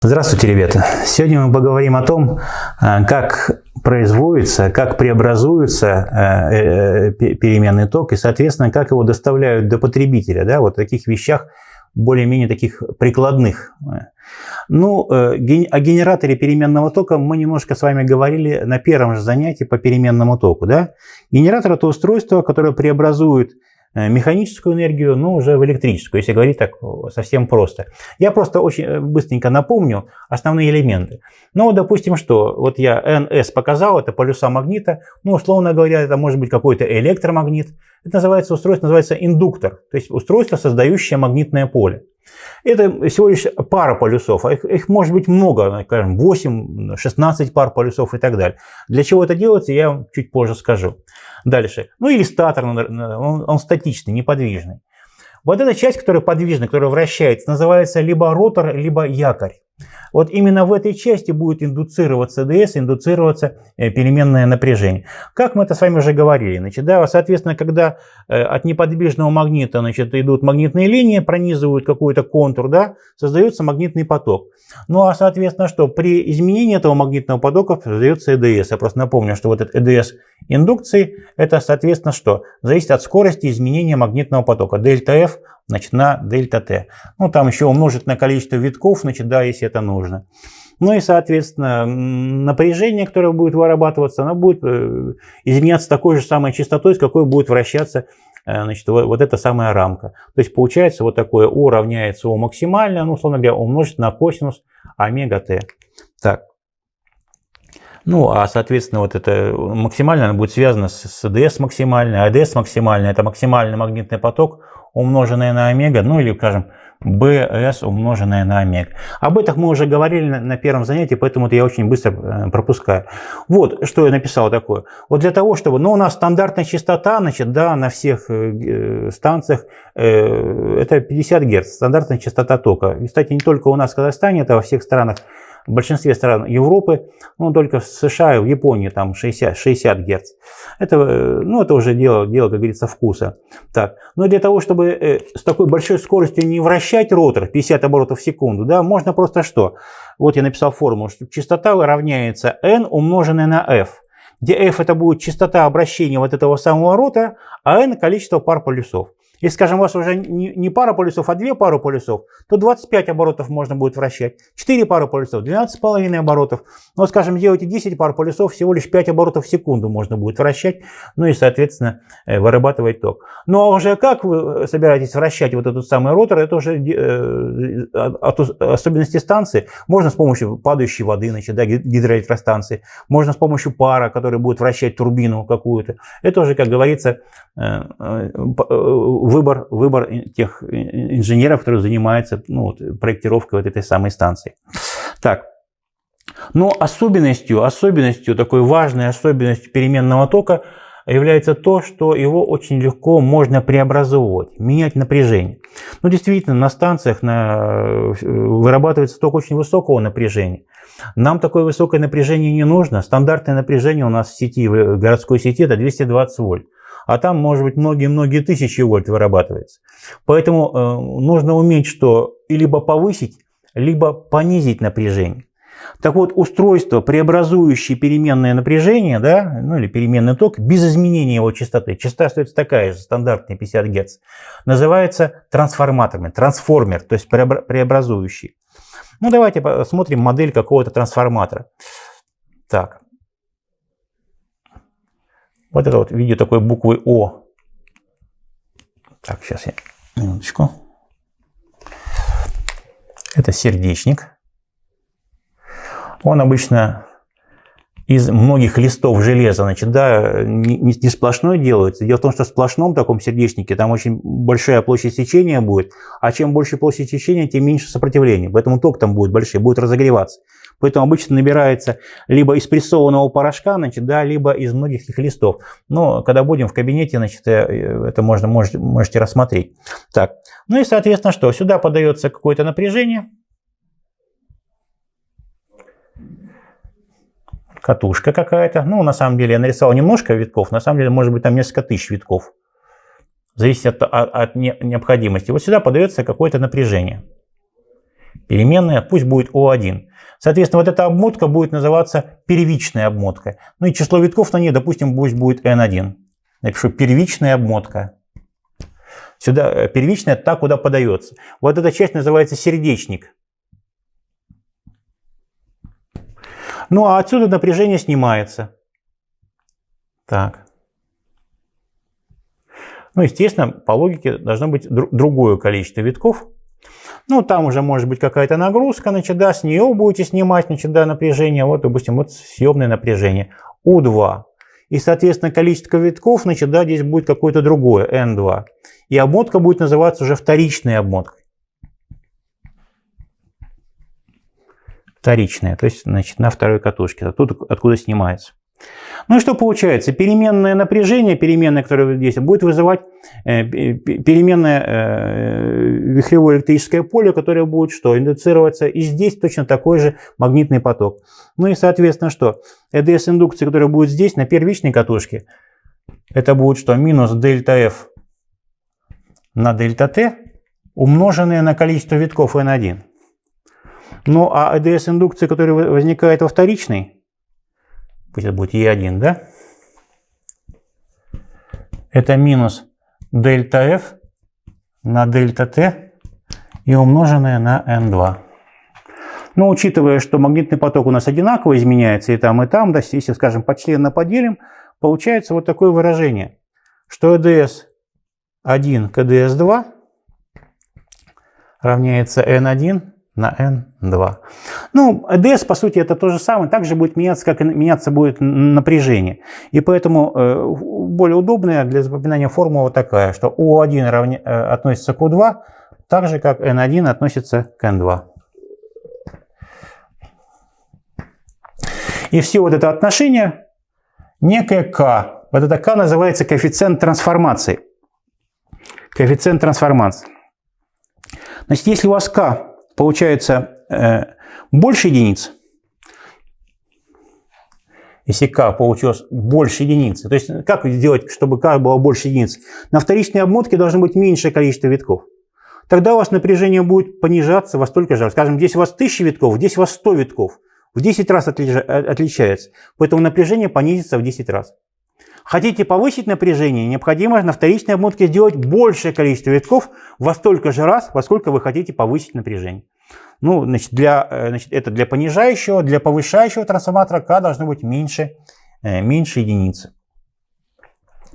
Здравствуйте, ребята! Сегодня мы поговорим о том, как производится, как преобразуется переменный ток и, соответственно, как его доставляют до потребителя, да, вот в таких вещах, более-менее таких прикладных. Ну, о генераторе переменного тока мы немножко с вами говорили на первом же занятии по переменному току, да. Генератор – это устройство, которое преобразует механическую энергию, но уже в электрическую, если говорить так совсем просто. Я просто очень быстренько напомню основные элементы. Ну, допустим, что вот я NS показал, это полюса магнита, ну, условно говоря, это может быть какой-то электромагнит. Это называется устройство, называется индуктор, то есть устройство, создающее магнитное поле. Это всего лишь пара полюсов, а их может быть много, скажем, 8, 16 пар полюсов и так далее. Для чего это делается, я вам чуть позже скажу. Дальше. Ну или статор, он статичный, неподвижный. Вот эта часть, которая подвижна, которая вращается, называется либо ротор, либо якорь. Вот именно в этой части будет индуцироваться ДС, индуцироваться переменное напряжение. Как мы это с вами уже говорили. Значит, да, соответственно, когда от неподвижного магнита, значит, идут магнитные линии, пронизывают какой-то контур, да, создается магнитный поток. Ну а соответственно, что при изменении этого магнитного потока создается ЭДС. Я просто напомню, что вот этот ЭДС индукции, это соответственно что? Зависит от скорости изменения магнитного потока. Дельта F, значит, на дельта T. Ну там еще умножить на количество витков, значит, да, если это нужно. Ну и, соответственно, напряжение, которое будет вырабатываться, оно будет изменяться такой же самой частотой, с какой будет вращаться, значит, вот эта самая рамка. То есть получается вот такое У равняется У максимальное, ну, условно говоря, умножить на косинус омега Т. Так. Ну, а, соответственно, вот это максимальное будет связано с ДС максимальной, а ДС максимальный – это максимальный магнитный поток, умноженное на омега, ну или, скажем, БС умноженное на омега. Об этом мы уже говорили на первом занятии, поэтому это я очень быстро пропускаю. Вот, что я написал такое. Вот для того, чтобы, ну, у нас стандартная частота, значит, да, на всех станциях, это 50 Гц, стандартная частота тока. И, кстати, не только у нас в Казахстане, это во всех странах, в большинстве стран Европы, ну, только в США и в Японии там 60 Гц. Это, ну, это уже дело, как говорится, вкуса. Так. Но для того, чтобы с такой большой скоростью не вращать ротор 50 оборотов в секунду, да, можно просто что? Вот я написал формулу, что частота равняется n умноженное на f, где f это будет частота обращения вот этого самого ротора, а n количество пар полюсов. Если, скажем, у вас уже не пара полюсов, а 2 пары полюсов, то 25 оборотов можно будет вращать. 4 пары полюсов, 12,5 оборотов. Но, скажем, делаете 10 пар полюсов, всего лишь 5 оборотов в секунду можно будет вращать. Ну и, соответственно, вырабатывать ток. Ну а уже как вы собираетесь вращать вот этот самый ротор, это уже от особенностей станции. Можно с помощью падающей воды, значит, да, гидроэлектростанции. Можно с помощью пара, который будет вращать турбину какую-то. Это уже, как говорится, выбор тех инженеров, которые занимаются, ну, вот, проектировкой вот этой самой станции. Так. Но особенностью, такой важной особенностью переменного тока является то, что его очень легко можно преобразовывать, менять напряжение. Ну, действительно, на станциях вырабатывается ток очень высокого напряжения. Нам такое высокое напряжение не нужно. Стандартное напряжение у нас в сети, в городской сети, это 220 вольт. А там, может быть, многие-многие тысячи вольт вырабатывается. Поэтому нужно уметь, что либо повысить, либо понизить напряжение. Так вот, устройство, преобразующее переменное напряжение, да, ну или переменный ток, без изменения его частоты, частота остается такая же, стандартная 50 Гц, называется трансформатором, трансформер, то есть преобразующий. Ну, давайте посмотрим модель какого-то трансформатора. Так. Вот это вот в виде такой буквы О. Так, сейчас я, минуточку. Это сердечник. Он обычно из многих листов железа, значит, да, не сплошной делается. Дело в том, что в сплошном таком сердечнике там очень большая площадь сечения будет, а чем больше площадь сечения, тем меньше сопротивления. Поэтому ток там будет большой, будет разогреваться. Поэтому обычно набирается либо из прессованного порошка, значит, да, либо из многих таких листов. Но когда будем в кабинете, значит, это можете рассмотреть. Так, ну и соответственно что? Сюда подается какое-то напряжение. Катушка какая-то. Ну, на самом деле я нарисовал немножко витков, на самом деле может быть там несколько тысяч витков. Зависит от необходимости. Вот сюда подается какое-то напряжение. Переменная пусть будет O1. Соответственно, вот эта обмотка будет называться первичной обмоткой. Ну и число витков на ней, допустим, пусть будет N1. Напишу первичная обмотка. Сюда первичная та, куда подается. Вот эта часть называется сердечник. Ну а отсюда напряжение снимается. Так. Ну, естественно, по логике должно быть другое количество витков. Ну, там уже может быть какая-то нагрузка, значит, да, с нее будете снимать, значит, да, напряжение. Вот, допустим, вот съемное напряжение U2. И, соответственно, количество витков, значит, да, здесь будет какое-то другое, N2. И обмотка будет называться уже вторичной обмоткой. Вторичная, то есть, значит, на второй катушке, оттуда, откуда снимается. Ну и что получается? Переменное напряжение, переменное, которое здесь, будет вызывать переменное вихревое электрическое поле, которое будет что? Индуцироваться. И здесь точно такой же магнитный поток. Ну и соответственно что? ЭДС-индукция, которая будет здесь, на первичной катушке, это будет что? Минус дельта F на дельта T, умноженное на количество витков N1. Ну а ЭДС-индукция, которая возникает во вторичной, пусть это будет E1, да? Это минус дельта F на дельта T и умноженное на N2. Но учитывая, что магнитный поток у нас одинаково изменяется и там, да, если, скажем, почленно поделим, получается вот такое выражение, что EDS1 к EDS2 равняется N1 на N2. Ну, EDS, по сути, это то же самое. Также будет меняться, как и меняться будет напряжение. И поэтому более удобная для запоминания формула вот такая, что U1 относится к U2, так же, как N1 относится к N2. И все вот это отношение, некое K. Вот это K называется коэффициент трансформации. Коэффициент трансформации. Значит, если у вас K получается больше единиц, если K получилось больше единицы, то есть как сделать, чтобы K было больше единиц? На вторичной обмотке должно быть меньшее количество витков. Тогда у вас напряжение будет понижаться во столько же. Скажем, здесь у вас 1000 витков, здесь у вас 100 витков. В 10 раз отличается. Поэтому напряжение понизится в 10 раз. Хотите повысить напряжение, необходимо на вторичной обмотке сделать большее количество витков во столько же раз, во сколько вы хотите повысить напряжение. Ну, значит, это для понижающего, для повышающего трансформатора K должно быть меньше единицы.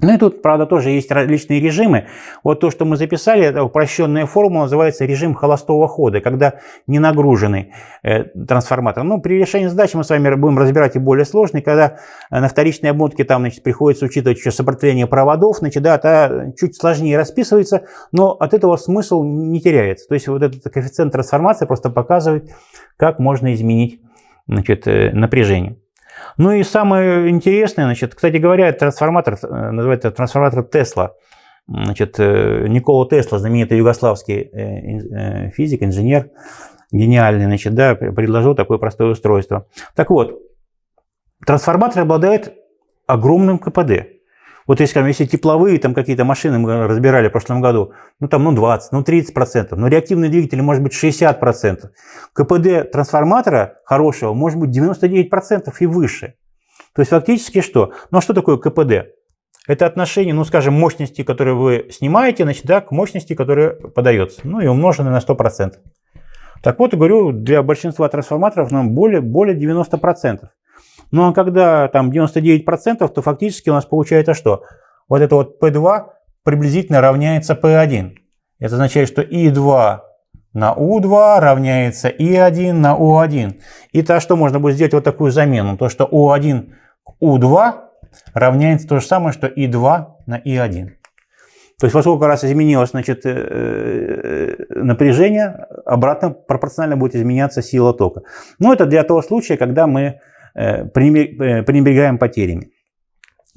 Ну и тут, правда, тоже есть различные режимы. Вот то, что мы записали, это упрощенная формула, называется режим холостого хода, когда не нагруженный трансформатор. Ну, при решении задачи мы с вами будем разбирать и более сложные, когда на вторичной обмотке там, значит, приходится учитывать еще сопротивление проводов, значит, да, это чуть сложнее расписывается, но от этого смысл не теряется. То есть вот этот коэффициент трансформации просто показывает, как можно изменить, значит, напряжение. Ну и самое интересное, значит, кстати говоря, трансформатор, называется трансформатор Тесла. Значит, Никола Тесла, знаменитый югославский физик, инженер, гениальный, значит, да, предложил такое простое устройство. Так вот, трансформатор обладает огромным КПД. Вот если тепловые там какие-то машины мы разбирали в прошлом году, ну там 20, 30%, но реактивный двигатель может быть 60%. КПД трансформатора хорошего может быть 99% и выше. То есть фактически что? Ну а что такое КПД? Это отношение, ну скажем, мощности, которую вы снимаете, значит, да, к мощности, которая подается. Ну и умноженное на 100%. Так вот, я говорю, для большинства трансформаторов нам более 90%. Ну а когда там 99%, то фактически у нас получается что? Вот это вот P2 приблизительно равняется P1. Это означает, что I2 на U2 равняется I1 на U1. И то, что можно будет сделать вот такую замену. То, что U1 к U2 равняется то же самое, что I2 на I1. То есть во сколько раз изменилось, значит, напряжение, обратно пропорционально будет изменяться сила тока. Но это для того случая, когда мы пренебрегаем потерями.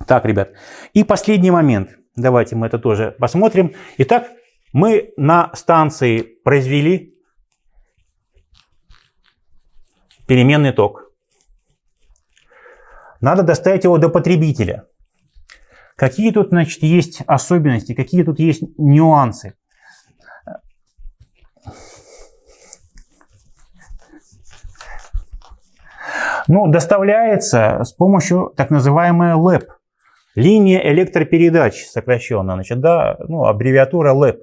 Так, ребят. И последний момент. Давайте мы это тоже посмотрим. Итак, мы на станции произвели переменный ток. Надо доставить его до потребителя. Какие тут, значит, есть особенности, какие тут есть нюансы? Ну, доставляется с помощью так называемой ЛЭП. Линия электропередач, сокращенно, значит, да, ну, аббревиатура ЛЭП.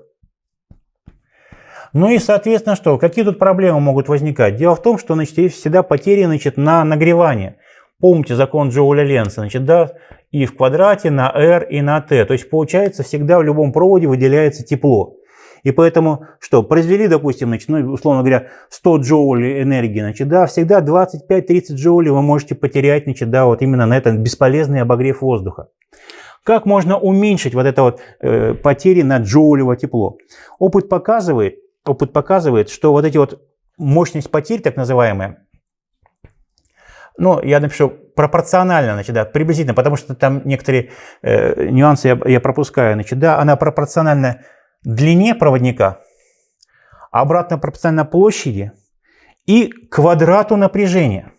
Ну и, соответственно, что? Какие тут проблемы могут возникать? Дело в том, что, значит, есть всегда потери, значит, на нагревание. Помните закон Джоуля-Ленца, значит, да, И в квадрате на R и на T. То есть, получается, всегда в любом проводе выделяется тепло. И поэтому, что, произвели, допустим, значит, ну, условно говоря, 100 джоулей энергии, значит, да, всегда 25-30 джоулей вы можете потерять, значит, да, вот именно на этот бесполезный обогрев воздуха. Как можно уменьшить вот это вот потери на джоулево тепло? Опыт показывает, что вот эти вот мощность потерь, так называемая, ну, я напишу пропорционально, значит, да, приблизительно, потому что там некоторые нюансы я пропускаю, значит, да, она пропорциональна длине проводника, обратно пропорционально площади и квадрату напряжения.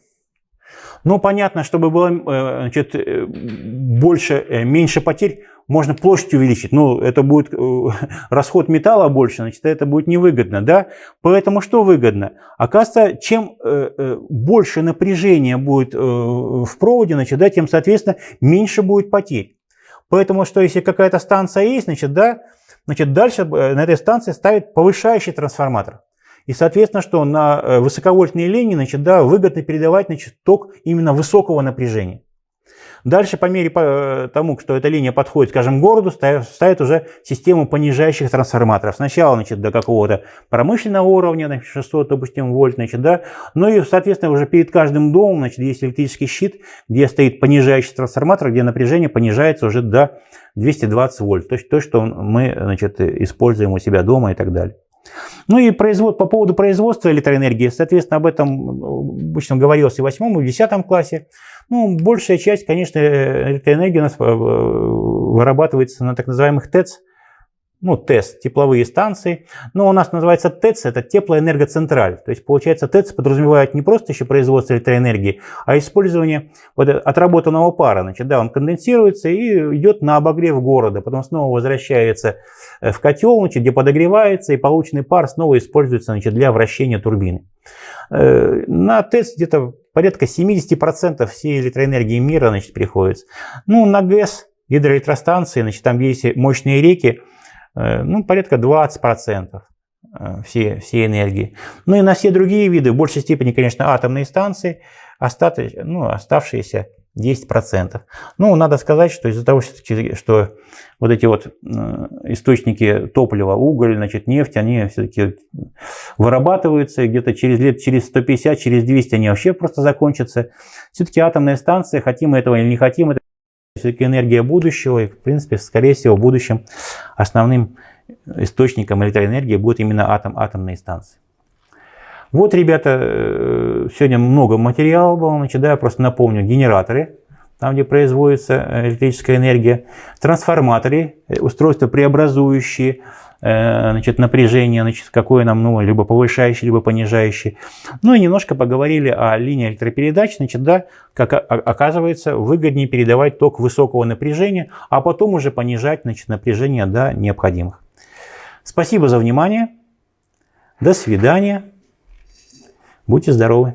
Ну, понятно, чтобы было, значит, меньше потерь, можно площадь увеличить. Ну, это будет расход металла больше, значит, это будет невыгодно, да? Поэтому что выгодно? Оказывается, чем больше напряжения будет в проводе, значит, да, тем, соответственно, меньше будет потерь. Поэтому, что если какая-то станция есть, значит, да, значит, дальше на этой станции ставят повышающий трансформатор. И, соответственно, что на высоковольтные линии, значит, да, выгодно передавать, значит, ток именно высокого напряжения. Дальше, по мере тому, что эта линия подходит, скажем, к городу, ставят уже систему понижающих трансформаторов. Сначала, значит, до какого-то промышленного уровня, значит, 600, допустим, вольт, значит, да. Ну и, соответственно, уже перед каждым домом, значит, есть электрический щит, где стоит понижающий трансформатор, где напряжение понижается уже до 220 вольт. То есть то, что мы, значит, используем у себя дома и так далее. Ну и по поводу производства электроэнергии, соответственно, об этом обычно говорилось и в 8 и в 10 классе. Ну, большая часть, конечно, электроэнергии у нас вырабатывается на так называемых ТЭЦ, ну, ТЭС, тепловые станции. Но у нас называется ТЭЦ, это теплоэнергоцентраль. То есть, получается, ТЭЦ подразумевает не просто еще производство электроэнергии, а использование вот отработанного пара. Значит, да, он конденсируется и идет на обогрев города, потом снова возвращается в котел, значит, где подогревается, и полученный пар снова используется, значит, для вращения турбины. На ТЭЦ где-то порядка 70% всей электроэнергии мира, значит, приходится. Ну, на ГЭС, гидроэлектростанции, значит, там есть мощные реки, ну, порядка 20% всей энергии. Ну и на все другие виды, в большей степени, конечно, атомные станции, оставшиеся 10%. Ну, надо сказать, что из-за того, что вот эти вот источники топлива, уголь, значит, нефть, они все-таки вырабатываются, где-то через 150, через 200 они вообще просто закончатся. Все-таки атомная станция, хотим мы этого или не хотим, это все-таки энергия будущего, и, в принципе, скорее всего, в будущем основным источником электроэнергии будет именно атомные станции. Вот, ребята, сегодня много материала было, значит, да, я просто напомню, генераторы, там, где производится электрическая энергия, трансформаторы, устройства преобразующие, значит, напряжение, значит, какое нам, ну, либо повышающее, либо понижающее. Ну и немножко поговорили о линии электропередач, значит, да, как оказывается, выгоднее передавать ток высокого напряжения, а потом уже понижать, значит, напряжение до необходимых. Спасибо за внимание. До свидания. Будьте здоровы.